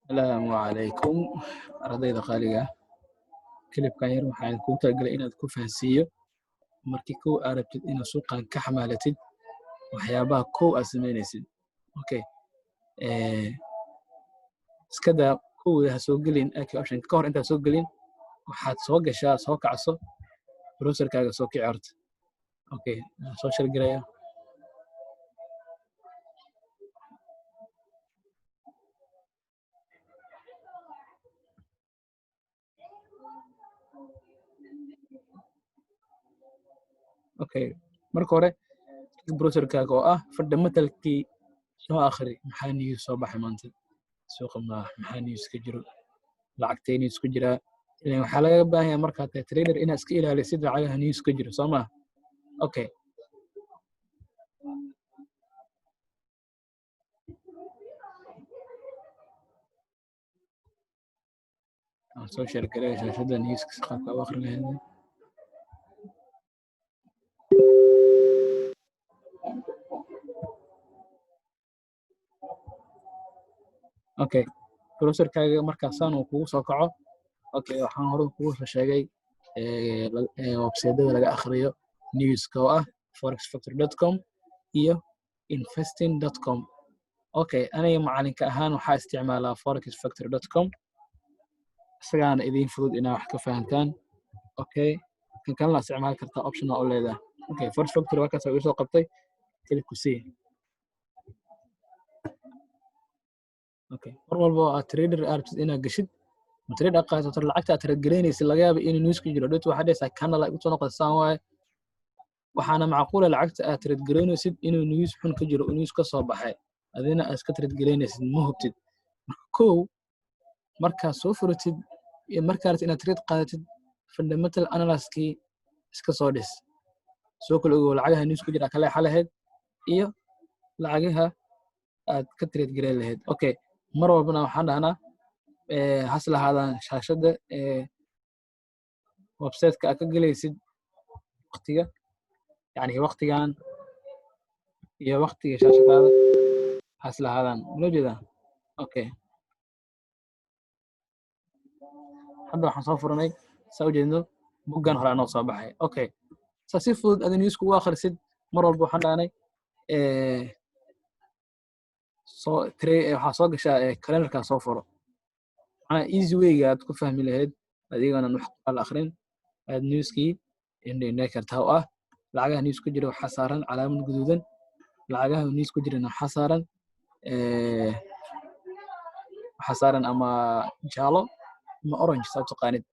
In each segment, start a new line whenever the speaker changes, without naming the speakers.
السلام عليكم ardayda qaaliga ah kilibkan yar waxaan kuu talagalay inaad ku fahansiiyo markii kow aad rabtid inaad suuqan ka xamaalatid waxyaabaha kow aad samaynaysid okay iska daa kow ha soo gelin option ka hor intaad soo gelin waxaad soo gashaa soo kacso browserkaaga soo kici horta okay soo share garaya okay marka hore browserkaaga oo ah fundamentalkii soo akhri maxaa news soo baxay maanta suuqa maxaa news ka jiro lacagtay news ku jiraa ileen waxaa laga baahan yahay markaad tahay trader inaad iska ilaalisid lacagaha news ka jiro soo ma okay aan soo share gareeyo shaashada newska qaabka u akhri lahayd okay browserkaaga markaasaan uu kugu soo kaco okay waxaan hore kugu soo sheegay website-da laga akhriyo newska oo ah forexfactory.com iyo investing.com okay aniga macalinka ahaan waxaa isticmaalaa forexfactory.com isagaana idin fudud inaad wax ka fahantaan okay kan kalena isticmaali kartaa option oo leedahay okay forexfactory waa kaas soo qabtay click ku sii okay mar walba aad trader arabtid inaad gashid trade aqaato lacagta aad trade gareynaysid laga yaabo in news ku jiro dad waxa dhaysaa kanala u soo noqdaan waaye waxaana macquul ah lacagta aad trade gareynaysid inuu news xun ka jiro news ka soo baxay adina aad iska trade gareynaysid ma hubtid kow markaa soo furatid iyo markaa inaad trade qaadatid fundamental analysis-kii iska soo dhis soo kala ogow lacagaha news ku jira kale xalaheed iyo lacagaha aad ka trade gareyn lahayd okay mar walbana waxaan dhahnaa has lahaadaan shaashada website-ka aad ka galaysid waqtiga yani waqtigan iyo waqtiga shaashadaada has lahaadaan loo jeedaa okay hadda waxaan soo furanay saa u jeedno buggan hore anoo soo baxay okay saa si fudud aad news ugu akhrisid mar walba waxaan dhahnay waxaa soo gashaa calendarka soo furo easy way aad ku fahmi lahayd adigana wax qal akhrin aad newskii indhay kartaa oo ah lacagaha news ku jira waxa saaran calaamad guduudan lacagaha news ku jirana waxa saaran ama jaalo ama orange sabab taqaanid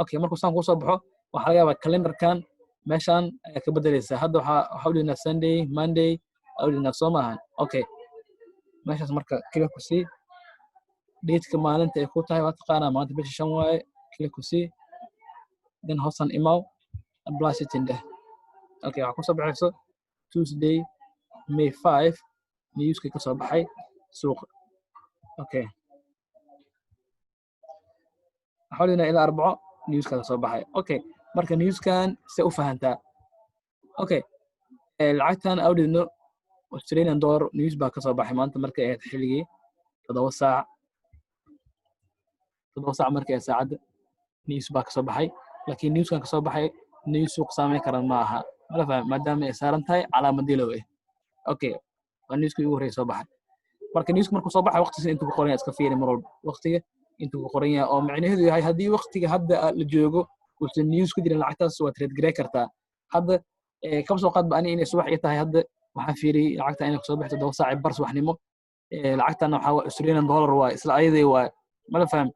okay markuu saan ku soo baxo waxa laga yaabaa calendarkan meeshan ayaa ka bedelaysaa hadda waxa u dhigna Sunday Monday u dhigna Soomahan okay meeshaas marka kaliya ku sii date-ka maalinta ay ku tahay waa taqaanaa maanta bisha 5 waaye kaliya ku sii dan hoosan imaw apply setting dah okay waxa ku soo baxayso Tuesday May 5 newska ka soo baxay suuqa okay waxa dhina ila 4 newska ka soo baxay okay marka newskan si u fahantaa okay lacagtan awdino Australian dollar news baa ka soo baxay maanta markay ahayd xilligii 7 saac markay saacada news baa ka soo baxay laakiin newskan ka soo baxay news suuq saameyn karan ma aha wala faham maadaama ay saaran tahay calaamad dilow okay waa newskii ugu horeeyay soo baxay marka newska markuu soo baxay waqtigiisa intuu ku qoran yahay iska fiiri mar walba waqtiga intuu ku qoran yahay oo macnaheedu yahay haddii waqtiga hadda la joogo uusan news ku jirin lacagtaas waa trade garey kartaa hadda ka soo qaad baan inay subax tahay hadda waxaan fiiriyay lacagta inay soo baxdo 7 saac bar subaxnimo lacagtana waxa waa Australian dollar waa isla ayadii waa mala faham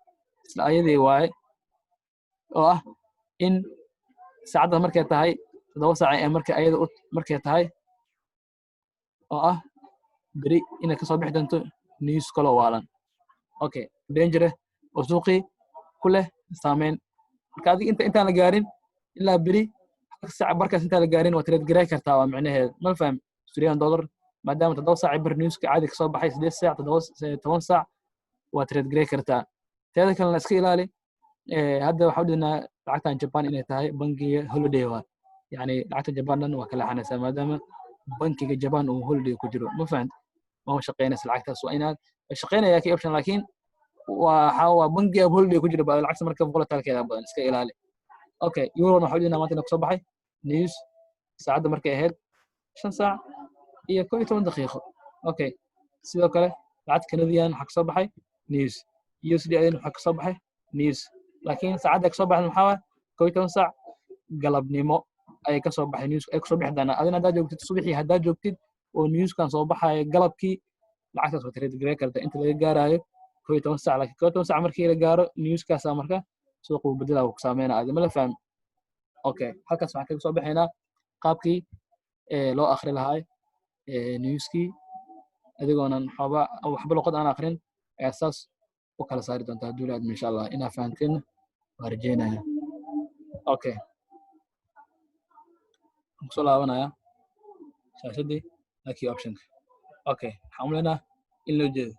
isla ayadii waa oo ah in saacada markay tahay 7 saac ee markay tahay oo ah bari inay ka soo bixi doonto news kala waalan okay danger oo suuqi ku leh saameyn marka adiga intaan la gaarin ilaa bari saac barkaas intaan la gaarin waa trade garey kartaa waa macnaheedu ma faham Australian dollar maadaama 7 saac bar newska caadi ka soo baxay 8 saac 10 saac waa trade garey kartaa teeda kalena iska ilaali hadda waxa u dhina lacagtan Japan inay tahay bangiga holiday waa yani lacagta Japan waa kala xanaysaa maadaama bankiga Japan uu holiday ku jiro ma fahant ma shaqeynaysa lacagtaas waa inaad shaqeynaya kii option laakiin waa bangi ab holiday ku jira baa lacagta marka volatilkeeda badan iska ilaali. Okay, euro waxa weeyna maanta ku soo baxay news saacada markay ahayd 5 saac iyo 12 daqiiqo. Okay, sidoo kale lacagta Canadian waxa ka soo baxay news, USD waxa ka soo baxay news, laakiin saacada ka soo baxday maxaa waaye 12 saac galabnimo ay ka soo baxay news ay ku soo bixi doonaa. Adina hadaa joogtid subaxii hadaa joogtid oo newskan soo baxay galabkii lacagtaas waa trade gareey kartaa inta laga gaarayo 12 saac. Laakiin 12 saac markii la gaaro newskaas marka suuqa uu beddelaa ku saameynaa adima la fahmi. Okay, halkaas waxaan kaga soo baxaynaa qaabkii loo akhri lahaa newskii adigoonan waxba luqad aan akhrin ayaa saas u kala saari doontaa hadduu ilaahdo insha Allah inaa fahanteen waan rajeynaya. Okay, waxaan kusoo laabanayaa shaashadii key optionka. Okay, waxaan u leenahay in loo jeedo.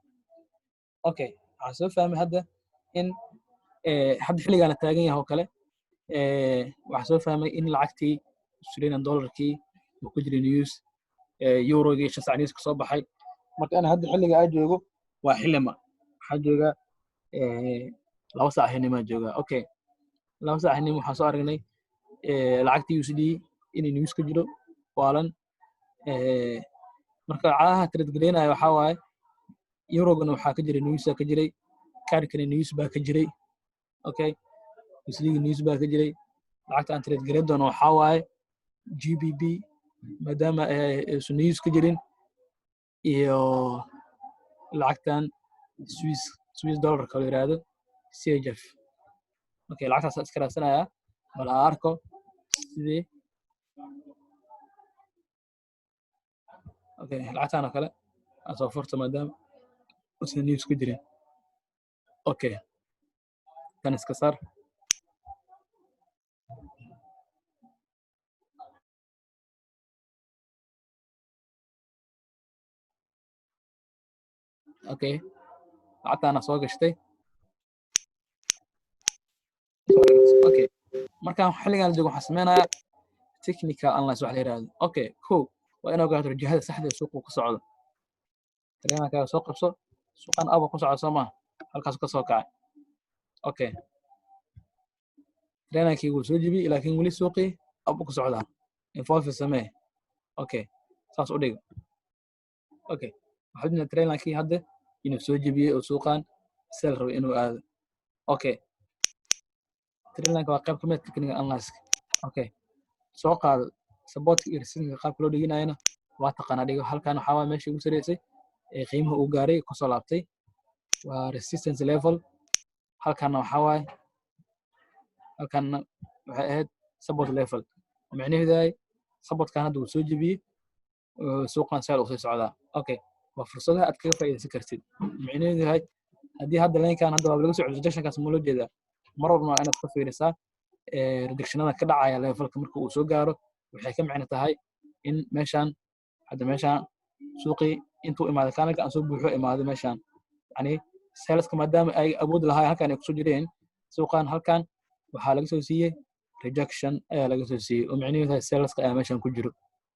Okay, waxaan soo fahmay hadda in hadda xilligan la taagan yahay oo kale waxaan soo fahmay in lacagtii Australian dollarkii uu ku jiray news eurogii 5 saac news ka soo baxay. Marka ana hadda xilliga aan joogo waa xillima waxaan joogaa 2 saac xillimaa joogaa. Okay, 2 saac xillim waxaan soo aragnay lacagtii USD inay news ka jiro waalan marka calaha trade gareynaya waxa waaye eurogana waxaa ka jiray news ka jiray kaarkana news baa ka jiray. Okay, USD news baa ka jiray. lacagta aan trade gareyn doono waxa waaye GBP maadaama news ka jirin iyo lacagtan Swiss dollar ka yiraahdo CHF. Okay, lacagtaas iska raadsanaya bal aan arko sidii. Okay, lacagtan oo kale aan soo furto maadaama uusan news ku jirin. Okay, tan iska saar. Okay, lacagtaana soo gashtay. Okay, markaan xilligan joogo waxaan sameynayaa technical analysis wax la yiraahdo. Okay, cool waa inaad ogaato jihada saxda ee suuqa ku socdo. Trainerka soo qabso suuqan aba ku socdo Soomaa halkaas ka soo kacay. Okay, trainerkii wuu soo jibiyay laakiin wali suuqii aba ku socdaa. Involve samee. Okay, saas u dhig. Okay, waxaan joognaa trainerkii hadda inuu soo jibiyay oo suuqan sell rabo inuu aado. Okay, trainerka waa qayb ka mid technical analysis. Okay, soo qaado support iyo resistance qaabka loo dhiginayna waa taqaanaa dhigo. Halkan waxa waa meeshii ugu sareysay qiimaha uu gaaray ku soo laabtay waa resistance level. halkan waxa waaye halkan waxay ahayd support level macnaheedu yahay supportkan hadda uu soo jibiyay suuqan sell uu soo socdaa. Okay, waa fursadaha aad kaga faa'iideysan kartid. macnaheedu yahay haddii hadda leenkan hadda waa laga soo rejectionkaas ma loo jeedaa mar walba waa inaad ka fiirisaa rejectionada ka dhacaya levelka marka uu soo gaaro waxay ka macno tahay in meeshan hadda meeshan suuqii intuu imaaday kanalka aan soo buuxo imaaday meeshan yani saleska maadaama ay awood lahaayeen halkan ay kusoo jireen suuqan halkan waxaa laga soo siiyey rejection ayaa laga soo siiyey oo macnaheedu yahay saleska ayaa meeshan ku jiro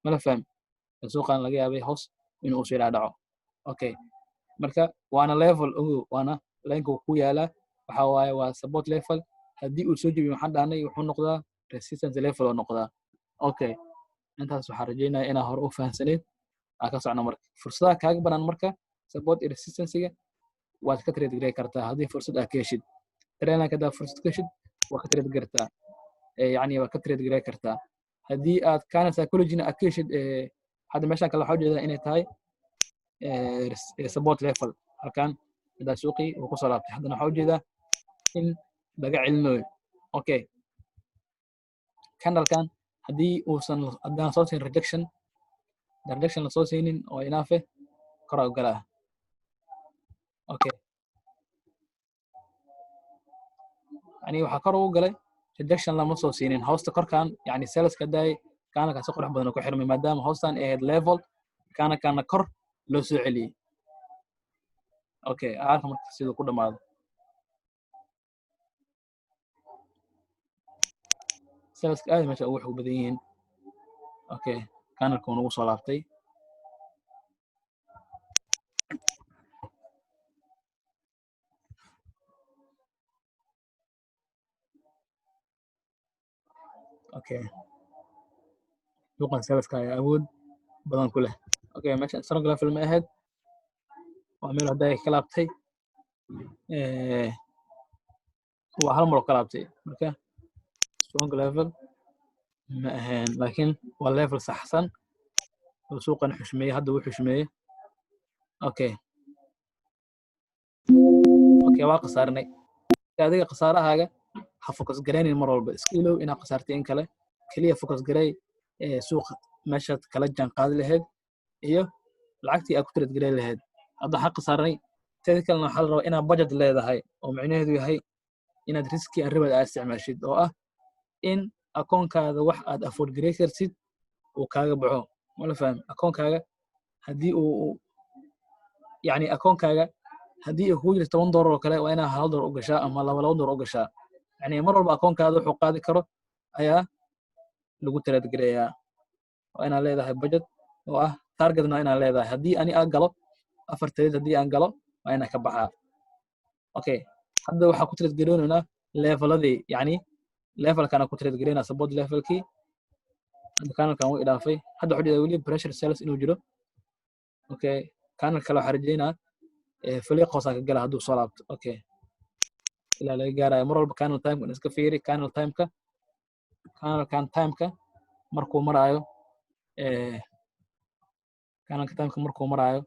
mala fahmi suuqan laga yaabay hoos inuu soo dhaco. Okay, marka waana level waana leenka ku yaala waxa waaye waa support level haddii uu soo jibiyo waxaan dhahnay wuxuu noqdaa resistance level oo noqdaa. Okay, intaas waxaan rajeynayaa inaa hore u fahansaneed aan ka socno marka fursadaha kaaga banaan marka support iyo resistance-ga waad ka trade gareyn kartaa haddii fursad aad ka heshid. trainerka hadaa fursad ka heshid waa ka trade gartaa yani waa ka trade gareyn kartaa haddii aad kana psychology-na aad ka heshid hadda meeshan kale waxaa ujeedaa inay tahay support level. halkan hadaa suuqii uu ku soo laabtay haddana waxaa ujeedaa in laga celinayo. Okay, candlekan haddii uusan haddaan soo siin rejection la soo siinin oo inaafe kor u galaa. Okay, yani waxaa kor ugu galay rejection lama soo siinin hoosta korkan yani saleska daay kanalka si qurux badan ku xirmay maadaama hoostan ay ahayd level kanalkana kor loo soo celiyay. Okay, arka marka siduu ku dhamaado saleska aad meesha ugu xog badan yihiin. Okay, kanalka uu nagu soo laabtay. okay suuqan saleska ayaa awood badan ku leh okay meeshan strong level ma ahayd waa meel hadda ay ka laabtay waa hal mar oo ka laabtay marka strong level ma ahayn laakiin waa level saxsan oo suuqan xushmeeyey hadda wuu xushmeeyey okay waa khasaarnay adiga khasaarahaaga ha focus garaynin mar walba iska ilow inaad khasaartay in kale keliya focus garay suuqa meeshaad kala jaan qaadi lahayd iyo lacagtii aad ku trade garay lahayd hadda waxaa khasaarnay teeda kalena waxaa la rabaa inaad budget leedahay oo micnaheedu yahay inaad riski and reward aad isticmaashid oo ah in akoonkaada wax aad afford garay kartid uu kaaga baxo wala faham akoonkaaga haddii uu yani akoonkaaga haddii uu kugu jirto $1 oo kale waa inaad $1 u gashaa ama $2 u gashaa yani mar walba akoonkaada wuxuu qaadi karo ayaa lagu trade gareeyaa waa inaad leedahay budget oo ah targetna inaad leedahay haddii ani aan galo 4 trade haddii aan galo waa inaan ka baxaa okay hadda waxaa ku trade gareynaynaa leveladii yani levelkan ku trade gareynaa support levelkii hadda kanalkan wuu idaafay hadda waxaa jira weli pressure sales inuu jiro okay kanal kale waxaa rajeynaa filiiq hoos ka gala hadduu soo laabto okay ilaa laga gaarayo mar walba kanal time iska fiiri kanal timeka kanalkan timeka markuu maraayo kanalka timeka markuu maraayo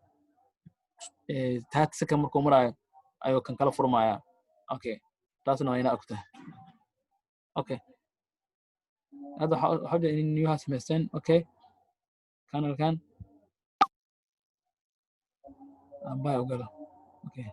30 second markuu maraayo ayuu kan kala furmayaa okay taasna waa inaa ogtahay okay هذا حاجة إن نيوها سمستين أوكي كان الكان باي وقاله أوكي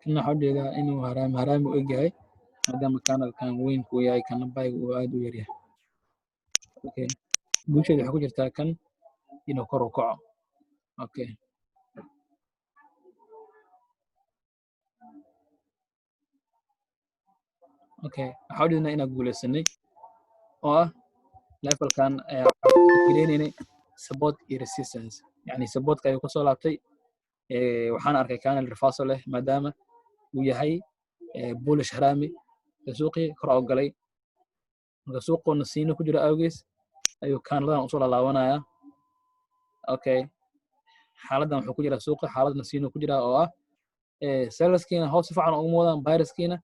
كنا حاجة إذا إنه هرام وإجاي هذا مكان الكان وين كوياي كان باي وعاد ويريه أوكي بوشة اللي حكوا جرتا كان إنه كرو كعو أوكي أوكي حاولنا إن أقول السنة level كان جريني support resistance يعني support كي يكسر لابتي وحنا أركي كان الرفاصة له ما دام وياهي بولش هرامي سوقي كراو قلي سوق نسينه كجرا أوجس أيو كان لنا أصول الله ونايا أوكي حالة وحنا كجرا سوق حالة نسينه كجرا سيلز كينا هو صفعنا أمودا بايرس كينا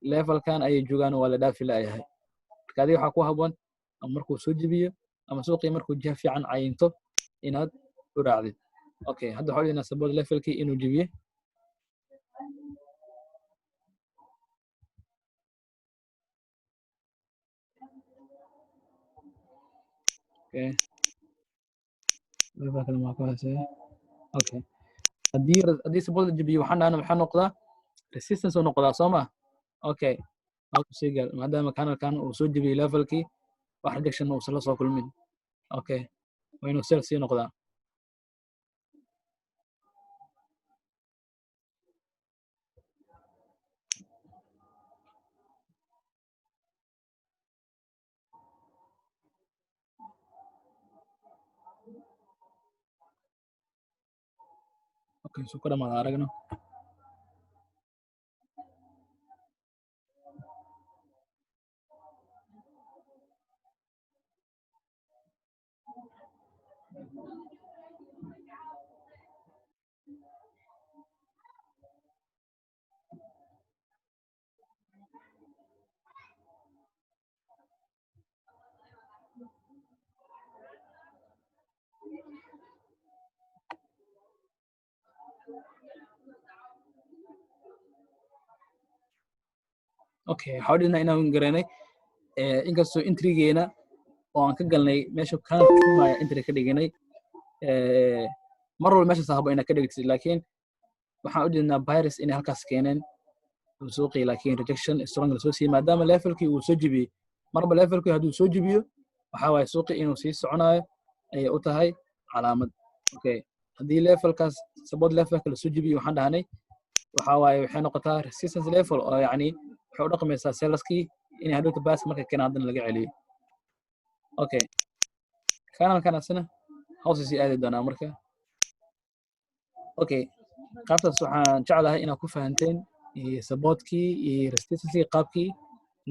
level كان أي جوجان ولا دافع لا أي كذي حكوا هبون أمركو سجبيه أما سوقي مركو جه في عن عينته إناد ورعدي أوكي هذا حولي ناس بود level كي إنه جبيه أوكي level كلام معكوا هسه أوكي أدي سبود جبيه وحنا أنا محن نقطة resistance ونقطة صومة أوكي أو سيجل ما دام كان وسجبيه level كي واحد دكشن وصل صو كل من أوكي وينو سيلسي نقطة أوكي شكرا ما عارقنا أوكي حاولنا إنه نقرأنا إنك سو إنتريجينا وأنا كقلنا ماشي كان ما إنتري كديجينا مرة الماشي صاحبه إنك كديجت لكن وحاولنا فيروس إنه هالكاس كينن وسوقي لكن ريجكشن سترونج لسوسي ما دام ليفل كي وسجبي مرة ليفل كي هدو سجبيه وحاول سوقي إنه سيس عناية أي أوتهاي علامة أوكي هذه ليفل كاس سبود ليفل كل سجبي وحنا هني وحاول وحنا قطار ريسيستنس ليفل يعني wuxuu dhaqmaysaa saleski inay hadhowta baas marka keen haddana laga celiyo okay kanalkan asna hoos sii aadi doonaa marka. Okay, qaabtaas waxaan jeclahay inaad ku fahanteen supportkii iyo resistancekii qaabkii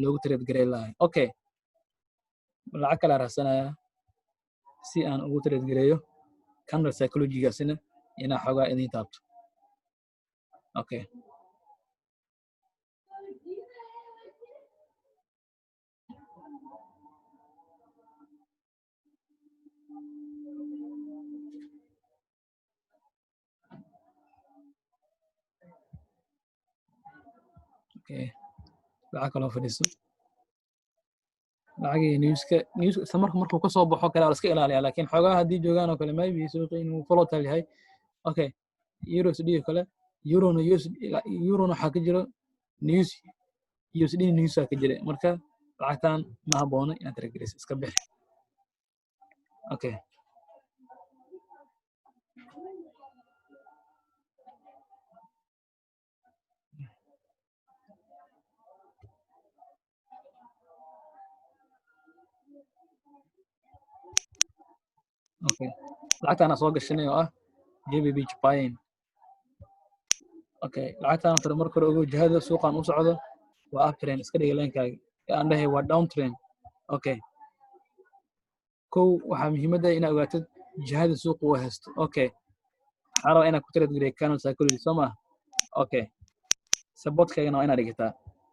loogu trade gareyn lahaa. Okay, lacag kala raadsanaya si aan ugu trade gareeyo candle psychology-gaasina inaan xoogaa idin taabto. Okay. Okay, lacag kaloo fadhiiso. lacagii newska isla markuu ka soo baxo kale waa la iska ilaaliyaa, laakiin xoogaa haddii joogaan oo kale maybe suuqa inuu volatile yahay. Okay, USD oo kale, eurona waxaa ka jiro news, USD newsaa ka jira, marka lacagtan ma habboona inaad trade gareyso, iska bixi. Okay. Okay, lacagtaan soo gashanay oo ah JBP Japan. Okay, lacagtaan tara marka hore ogow jihada suuqan u socdo waa uptrend, iska dhiga leenkaaga aan dhahay waa downtrend. Okay, kow waxaa muhiimada inaad ogaatid jihada suuqa uu haysto. Okay, waxaa rabaa inaad ku trade gareeyo candle psychology soo ma. Okay, supportkaagana waa inaad dhigataa,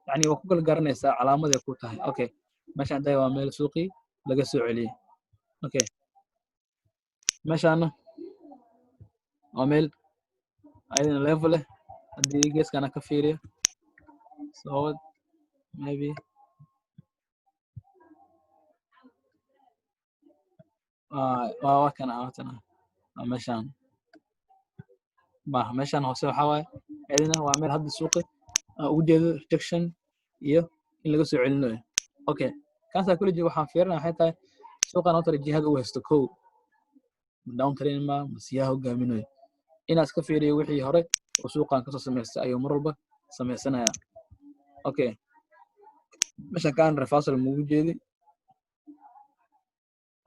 yacni waa ku kala garanaysaa calaamaday ku tahay. Okay, meeshaan dhahay waa meel suuqii laga soo celiyey. Okay, meeshaana waa meel ayadana level leh. haddii geeskana ka fiiriyo so maybe waa kana meeshaan meeshaan hoose waxaa waaye ayadana waa meel hadda suuqa ugu jeedo rejection iyo in laga soo celinayo. Okay, kan psychology waxaan fiirinaya waxay tahay suuqan oo tara jihada uu haysto kow downtrend ma siyaa hogaaminayo, inaad iska fiiriyo wixii hore oo suuqan kasoo samaystay ayuu mar walba samaysanaya. Okay, meeshan kan reversal mugu jeedi.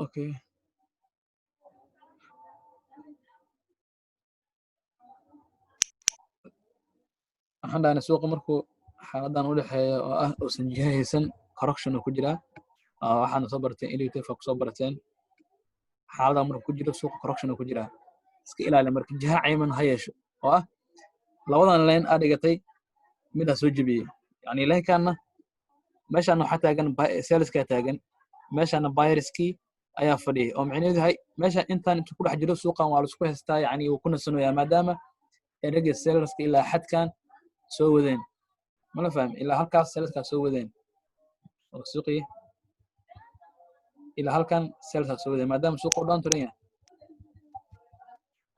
Okay, waxaan dhahnay suuqa markuu xaaladan u dhexeeya oo ah uusan jiha haysan correction uu ku jiraa. waxaana soo barteen LTF ku soo barteen xaaladan markuu ku jiro suuqa correction uu ku jiraa, iska ilaali marka jiha cayman ha yeesho oo ah labadan leen aad dhigatay midaa soo jebiyey. yacni leenkaana meeshaan waxaa taagan saleska taagan, meeshaana buyerskii ayaa fadhiyay oo micnaheedu yahay meeshaan intaan intuu ku dhex jiro suuqan waa la isku haystaa, yacni wuu ku nasanayaa maadaama eragga sellerska ilaa xadkan soo wadeen. mala fahmi ilaa halkaas sellerska soo wadeen oo suuqii ilaa halkan sellerska soo wadeen maadaama suuqa u down trend yahay.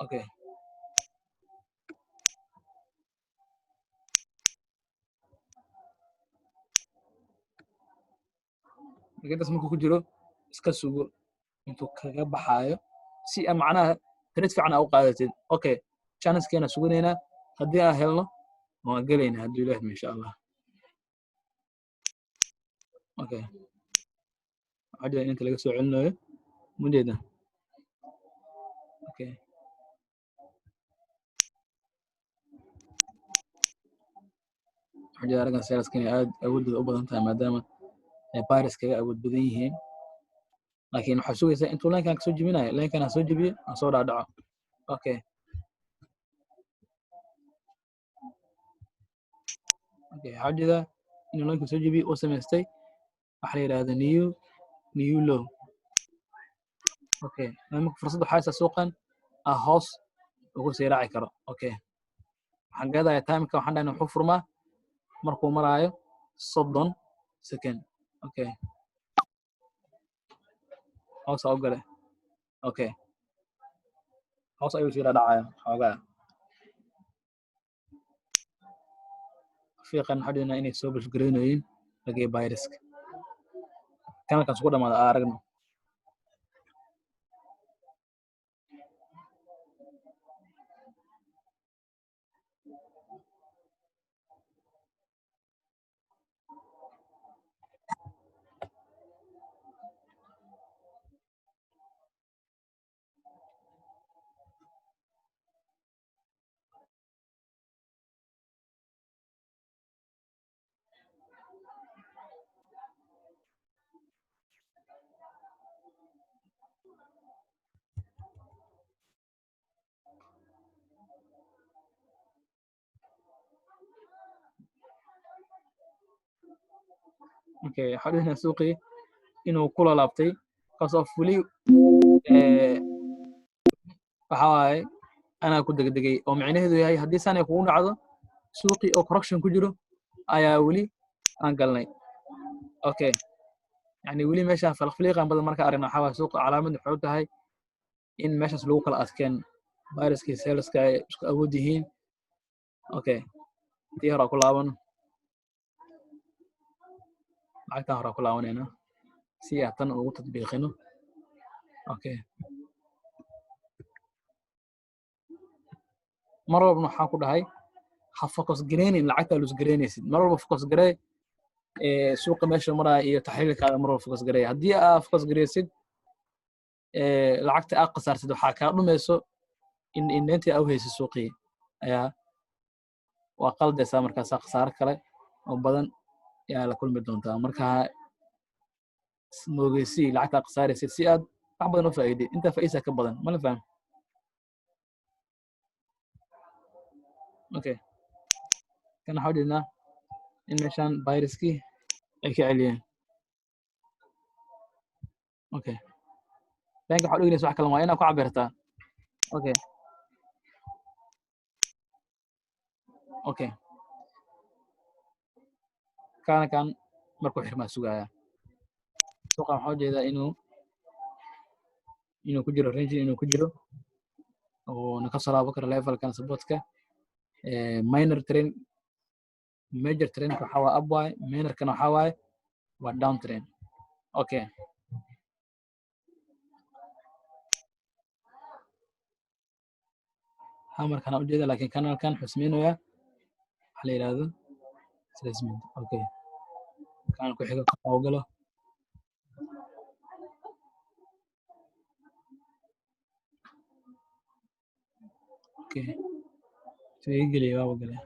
Okay, markaas markuu ku jiro iska sugo intuu kaga baxaayo si macnaha trade fiican u qaadatid. Okay, chancekeena suganeynaa, haddii aan helno waan gelaynaa haddii ilaahay insha Allah. Okay, waxaa jira inta laga soo celinayo mujeeda. Okay, waxaa jira raggan saleska inay aad awoodooda u badan tahay maadaama ay buyers kaga awood badan yihiin, laakiin waxaa sugaysaa intuu leenkan kasoo jebinayo leenkan ha soo jebiyo ha soo dhaadhaco. Okay, waxaa jira inuu leenkan soo jebiyo oo samaystay waxa la yidhaahdo new low. Okay, marka fursad waxaa haysaa suuqan hoos ugu sii raaci karo. Okay, waxaan gaadayaa timeka waxaan dhahnay wuxuu furmaa markuu maraayo 30 second. Okay, hoos u gale. Okay, hoos ayuu sii dhaadhacaya xoogaa fiiqan waxaa dhahna inay soo bulshgareynayiin ragii viruska kanalkaas ku dhamaada aragno. okay waxaa dhahayna suuqii inuu kula laabtay because of weli waxa waaye anaa ku degdegay oo micnaheedu yahay haddii saan ay kugu dhacdo suuqii oo correction ku jiro ayaa weli aan galnay okay يعني weli meeshaan falqfaliiqan badan marka aragna waxaa waaye suuqa calaamad waxay u tahay in meeshaas lagu kala adkeen viruskii saleska ay isku awood yihiin okay tii hore ku laabano lacagtan hore ku laabanayna si aan tan ugu tatbiiqino okay mar walba waxaan ku dhahay ha focus gareynin lacagta lus gareynaysid mar walba focus garey suuqa meesha maraya iyo taxliilkaada mar walba focus garey haddii aad focus gareysid lacagta aad khasaarsid waxaa kaa dhumayso in intii aad u haysid suuqii ayaa waa qaldaysaa markaasaa khasaaro kale oo badan ayaa la kulmi doontaa marka moogeysi lacagta aad khasaaraysid si aad wax badan u faa'iidid intaa faa'iisa ka badan ma la faham okay kan waxaa ujeednaa in meeshaan viruskii ay ka celiyeen okay bank waxaa dhiganaysa wax kale waa inaad ku cabirtaa okay okay kan markuu xirmaa sugaya suuqa waxaa ujeedaa inuu ku jiro range inuu ku jiro oo na ka soo laabo karo levelkan supportka minor trend major trend waxaa waa up waaye minorkana waxaa waaye waa down trend okay hamarkana ujeeda laakiin kanalkan xusmeynayaa waxa la yidhaahdo assessment okay kan ku xigo ka galo okay soo geliya waa galay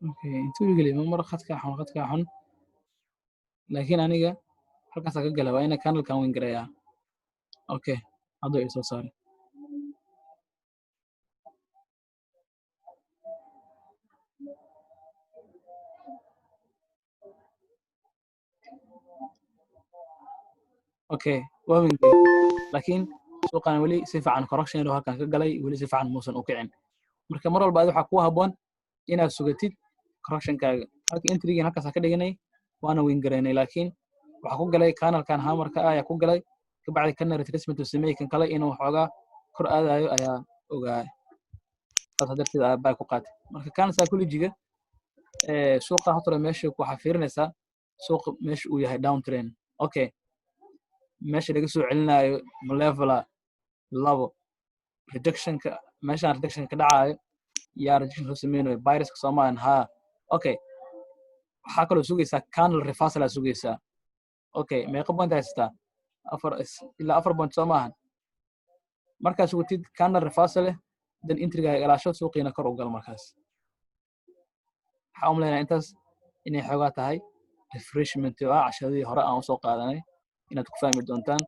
okay intuu geliya mar khadka xun laakiin aniga halkaas ka gala waa ina kanalkan weyn gareeyaa okay hadda ay soo saaray okay waa weyn laakiin suuqan weli si fiican correction inuu halkan ka galay weli si fiican muusan u kicin marka mar walba waxa ku haboon inaad sugatid correctionkaaga halka entrygan halkaas ka dhiganay waana weyn gareynay laakiin waxa ku galay kanalkan hamarka ayaa ku galay ka bacdi kana retracement uu sameeyay kan kale inuu xoogaa kor aadayo ayaa ogaay taas darteed ayaa bay ku qaatay marka kan psychology-ga suuqa hore meesha waxa fiirinaysaa suuqa meesha uu yahay down trend okay meesha laga soo celinayo levela labo reductionka meesha reduction ka dhacayo yaa reduction soo sameeyay viruska Soomaaliya ha okay waxa kale oo sugaysaa candle reversal la sugaysaa okay meeqa point haysta 4 ilaa 4 point Soomaaliya markaas sugtid candle reversal dan intriga ilaasho suuqiina kor u gal markaas waxa umleeyahay intaas inay xogaa tahay refreshment oo cashadii hore aan soo qaadanay inaad ku fahmi doontaan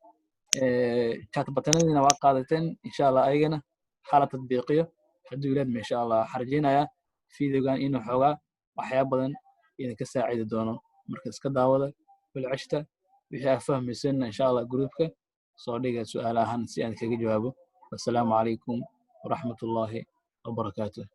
chat batanadina waa qaadateen insha Allah ayagana xaalad tadbiiqiyo hadii wiilad ma insha Allah xarjinaya fiidiyogan inuu xogaa waxyaabo badan idinka saacidi doono marka iska daawada bilcishta wixii aad fahmaysan insha Allah groupka soo dhiga su'aalahan si aan kaga jawaabo. Assalaamu calaykum waraxmatullaahi wabarakaatuh.